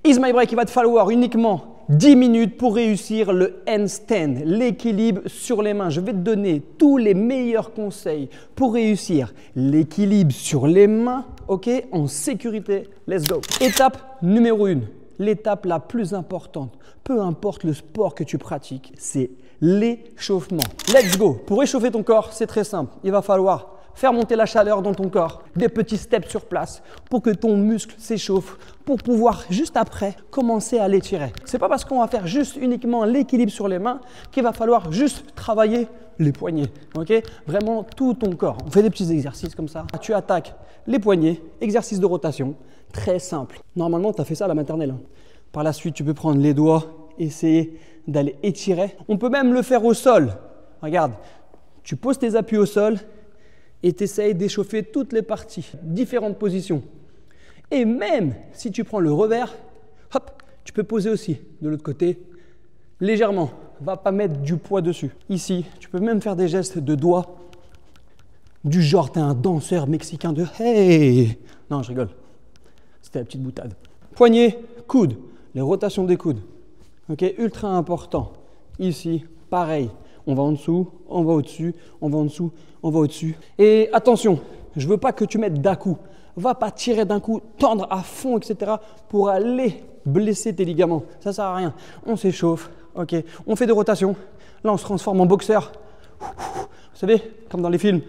Is my break, il va te falloir uniquement 10 minutes pour réussir le handstand, l'équilibre sur les mains. Je vais te donner tous les meilleurs conseils pour réussir l'équilibre sur les mains, ok, en sécurité. Let's go. Étape numéro 1, l'étape la plus importante, peu importe le sport que tu pratiques, c'est l'échauffement. Let's go. Pour échauffer ton corps, c'est très simple. Il va falloir faire monter la chaleur dans ton corps, des petits steps sur place pour que ton muscle s'échauffe, pour pouvoir juste après commencer à l'étirer. C'est pas parce qu'on va faire juste uniquement l'équilibre sur les mains qu'il va falloir juste travailler les poignets, ok? Vraiment tout ton corps. On fait des petits exercices comme ça. Tu attaques les poignets, exercice de rotation, très simple. Normalement, tu as fait ça à la maternelle. Par la suite, tu peux prendre les doigts, essayer d'aller étirer. On peut même le faire au sol. Regarde, tu poses tes appuis au sol et tu essayes d'échauffer toutes les parties, différentes positions. Et même si tu prends le revers, hop, tu peux poser aussi de l'autre côté, légèrement. Va pas mettre du poids dessus. Ici, tu peux même faire des gestes de doigts, du genre, tu es un danseur mexicain de hey. Non, je rigole. C'était la petite boutade. Poignet, coude, les rotations des coudes. Ok, ultra important. Ici, pareil. On va en dessous, on va au-dessus, on va en dessous, on va au-dessus. Et attention, je ne veux pas que tu mettes d'un coup. Va pas tirer d'un coup, tendre à fond, etc. pour aller blesser tes ligaments. Ça ne sert à rien. On s'échauffe, ok. On fait des rotations. Là, on se transforme en boxeur. Vous savez, comme dans les films.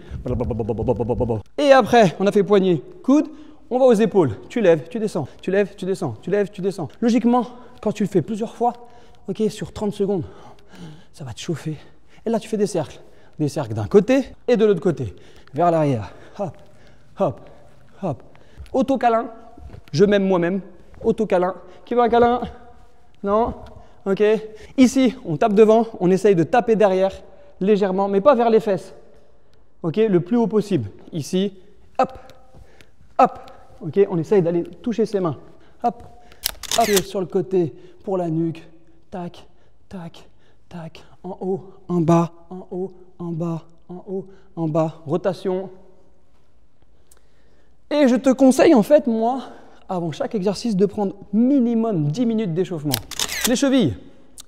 Et après, on a fait poignet, coude. On va aux épaules. Tu lèves, tu descends. Tu lèves, tu descends. Tu lèves, tu descends. Logiquement, quand tu le fais plusieurs fois, ok, sur 30 secondes, ça va te chauffer. Et là, tu fais des cercles d'un côté et de l'autre côté, vers l'arrière. Hop, hop, hop. Auto-câlin, je m'aime moi-même. Auto-câlin. Qui veut un câlin? Non? Ok. Ici, on tape devant, on essaye de taper derrière, légèrement, mais pas vers les fesses. Ok, le plus haut possible. Ici, hop, hop. Ok, on essaye d'aller toucher ses mains. Hop, hop. Sur le côté pour la nuque. Tac, tac, tac. En haut, en bas, en haut, en bas, en haut, en bas. Rotation. Et je te conseille en fait, moi, avant chaque exercice, de prendre minimum 10 minutes d'échauffement. Les chevilles.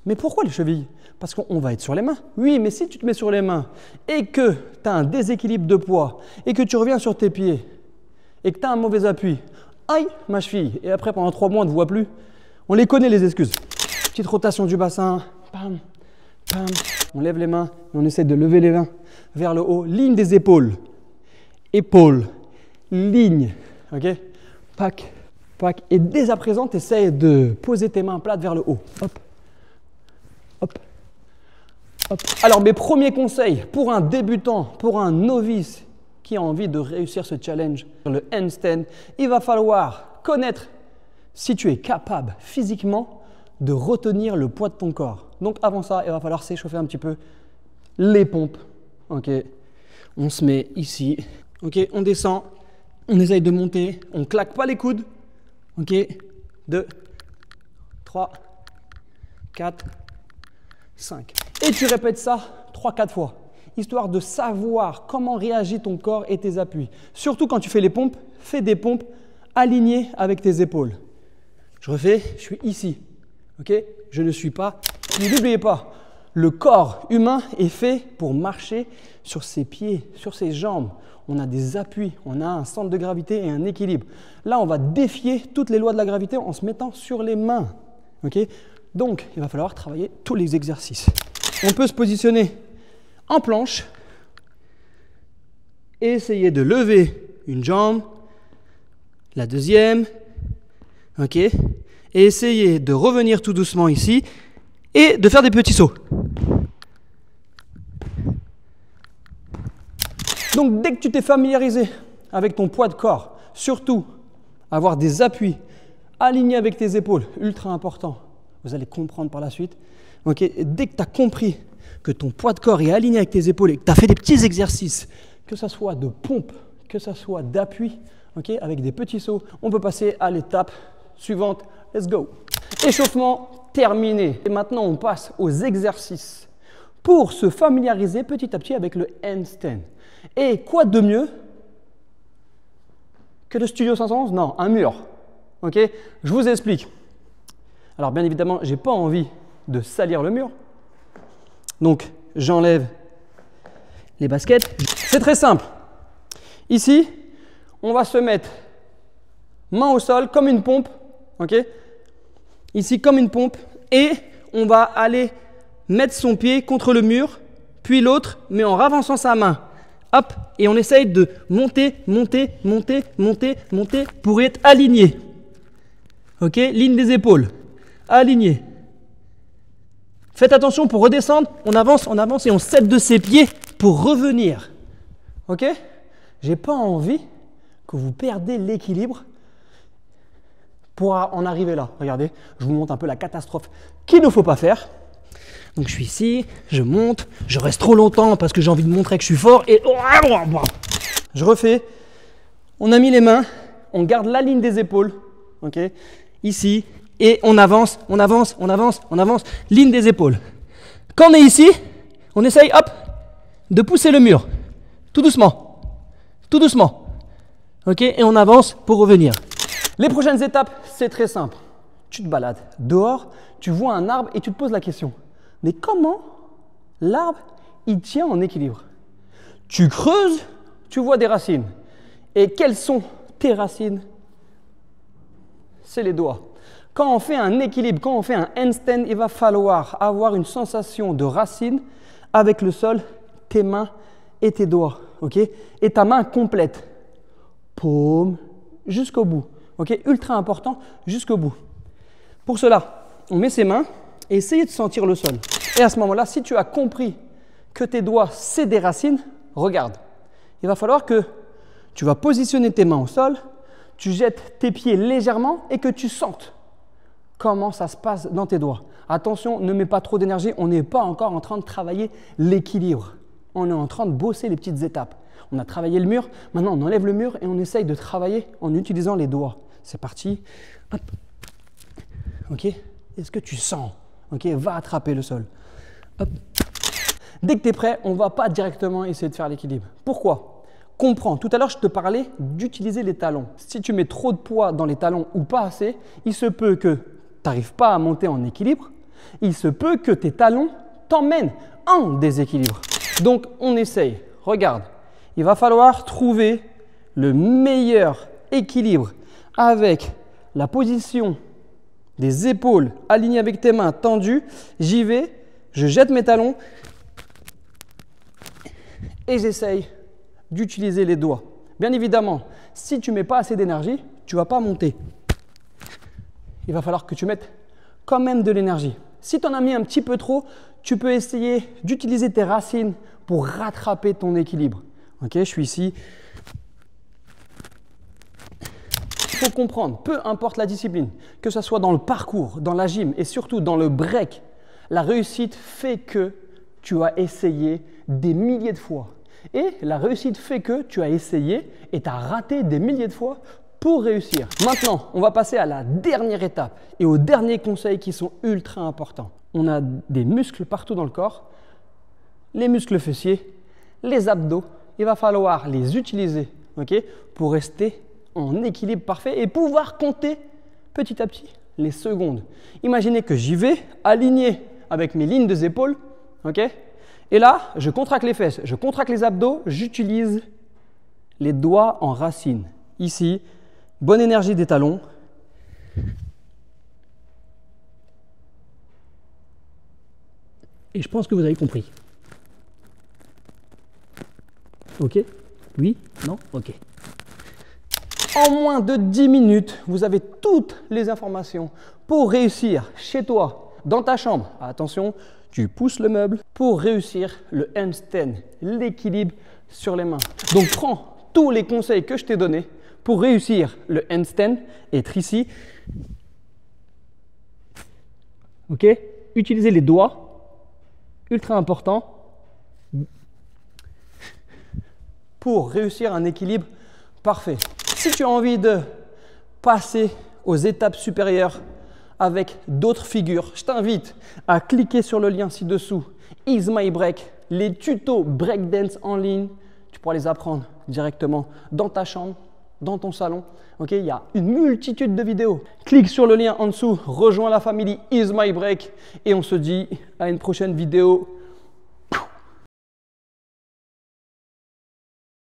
Mais pourquoi les chevilles? Parce qu'on va être sur les mains. Oui, mais si tu te mets sur les mains et que tu as un déséquilibre de poids et que tu reviens sur tes pieds et que tu as un mauvais appui, aïe, ma cheville. Et après, pendant 3 mois, on ne te voit plus. On les connaît, les excuses. Petite rotation du bassin. Bam. Bam. On lève les mains et on essaie de lever les mains vers le haut. Ligne des épaules. Épaules. Ligne. Ok. Pac. Pac. Et dès à présent, tu essaies de poser tes mains plates vers le haut. Hop. Hop. Hop. Alors, mes premiers conseils pour un débutant, pour un novice qui a envie de réussir ce challenge, le handstand, il va falloir connaître si tu es capable physiquement de retenir le poids de ton corps. Donc avant ça, il va falloir s'échauffer un petit peu les pompes. Ok, on se met ici. Ok, on descend, on essaye de monter, on claque pas les coudes. Ok, 2, 3, 4, 5. Et tu répètes ça 3-4 fois, histoire de savoir comment réagit ton corps et tes appuis. Surtout quand tu fais les pompes, fais des pompes alignées avec tes épaules. Je refais, je suis ici. Ok, je ne suis pas. N'oubliez pas, le corps humain est fait pour marcher sur ses pieds, sur ses jambes. On a des appuis, on a un centre de gravité et un équilibre. Là, on va défier toutes les lois de la gravité en se mettant sur les mains. Okay? Donc, il va falloir travailler tous les exercices. On peut se positionner en planche et essayer de lever une jambe, la deuxième, ok, et essayer de revenir tout doucement ici et de faire des petits sauts. Donc, dès que tu t'es familiarisé avec ton poids de corps, surtout avoir des appuis alignés avec tes épaules, ultra important, vous allez comprendre par la suite. Okay. Dès que tu as compris que ton poids de corps est aligné avec tes épaules et que tu as fait des petits exercices, que ce soit de pompe, que ce soit d'appui, okay, avec des petits sauts, on peut passer à l'étape suivante. Let's go. Échauffement terminé. Et maintenant, on passe aux exercices pour se familiariser petit à petit avec le handstand. Et quoi de mieux que le Studio 511? Non, un mur. Okay, je vous explique. Alors bien évidemment, je n'ai pas envie de salir le mur. Donc j'enlève les baskets. C'est très simple. Ici, on va se mettre main au sol comme une pompe. Ok? Ici comme une pompe. Et on va aller mettre son pied contre le mur, puis l'autre, mais en avançant sa main. Hop, et on essaye de monter, monter, monter, monter, monter pour être aligné. Ok, ligne des épaules, aligné. Faites attention pour redescendre, on avance et on cède de ses pieds pour revenir. Ok? J'ai pas envie que vous perdez l'équilibre pour en arriver là. Regardez, je vous montre un peu la catastrophe qu'il ne faut pas faire. Donc je suis ici, je monte, je reste trop longtemps parce que j'ai envie de montrer que je suis fort et je refais. On a mis les mains, on garde la ligne des épaules, ok, ici, et on avance, on avance, on avance, on avance, ligne des épaules. Quand on est ici, on essaye, hop, de pousser le mur, tout doucement, ok, et on avance pour revenir. Les prochaines étapes, c'est très simple. Tu te balades dehors, tu vois un arbre et tu te poses la question. Mais comment l'arbre, il tient en équilibre? Tu creuses, tu vois des racines. Et quelles sont tes racines? C'est les doigts. Quand on fait un équilibre, quand on fait un handstand, il va falloir avoir une sensation de racine avec le sol, tes mains et tes doigts. Okay? Et ta main complète. Paume jusqu'au bout. Okay? Ultra important, jusqu'au bout. Pour cela, on met ses mains et essayez de sentir le sol. Et à ce moment-là, si tu as compris que tes doigts, c'est des racines, regarde. Il va falloir que tu vas positionner tes mains au sol, tu jettes tes pieds légèrement et que tu sentes comment ça se passe dans tes doigts. Attention, ne mets pas trop d'énergie, on n'est pas encore en train de travailler l'équilibre. On est en train de bosser les petites étapes. On a travaillé le mur, maintenant on enlève le mur et on essaye de travailler en utilisant les doigts. C'est parti. Hop. Ok. Est-ce que tu sens? Ok, va attraper le sol. Hop. Dès que tu es prêt, on ne va pas directement essayer de faire l'équilibre. Pourquoi? Comprends. Tout à l'heure, je te parlais d'utiliser les talons. Si tu mets trop de poids dans les talons ou pas assez, il se peut que tu n'arrives pas à monter en équilibre. Il se peut que tes talons t'emmènent en déséquilibre. Donc, on essaye. Regarde, il va falloir trouver le meilleur équilibre avec la position des épaules alignées avec tes mains tendues. J'y vais, je jette mes talons et j'essaye d'utiliser les doigts. Bien évidemment, si tu ne mets pas assez d'énergie, tu ne vas pas monter. Il va falloir que tu mettes quand même de l'énergie. Si tu en as mis un petit peu trop, tu peux essayer d'utiliser tes racines pour rattraper ton équilibre. Ok, je suis ici. Il faut comprendre, peu importe la discipline, que ce soit dans le parcours, dans la gym et surtout dans le break, la réussite fait que tu as essayé des milliers de fois. Et la réussite fait que tu as essayé et tu as raté des milliers de fois pour réussir. Maintenant, on va passer à la dernière étape et aux derniers conseils qui sont ultra importants. On a des muscles partout dans le corps, les muscles fessiers, les abdos. Il va falloir les utiliser, okay, pour rester en équilibre parfait et pouvoir compter petit à petit les secondes. Imaginez que j'y vais aligné avec mes lignes des épaules, ok? Et là, je contracte les fesses, je contracte les abdos, j'utilise les doigts en racine. Ici, bonne énergie des talons. Et je pense que vous avez compris. Ok? Oui? Non? Ok. En moins de 10 minutes, vous avez toutes les informations pour réussir chez toi, dans ta chambre. Attention, tu pousses le meuble pour réussir le handstand, l'équilibre sur les mains. Donc, prends tous les conseils que je t'ai donnés pour réussir le handstand et être ici. Ok? Utilisez les doigts, ultra important, pour réussir un équilibre parfait. Si tu as envie de passer aux étapes supérieures avec d'autres figures, je t'invite à cliquer sur le lien ci-dessous. Ease My Break, les tutos breakdance en ligne. Tu pourras les apprendre directement dans ta chambre dans ton salon. Ok, il y a une multitude de vidéos. Clique sur le lien en dessous, rejoins la famille Is My Break et on se dit à une prochaine vidéo.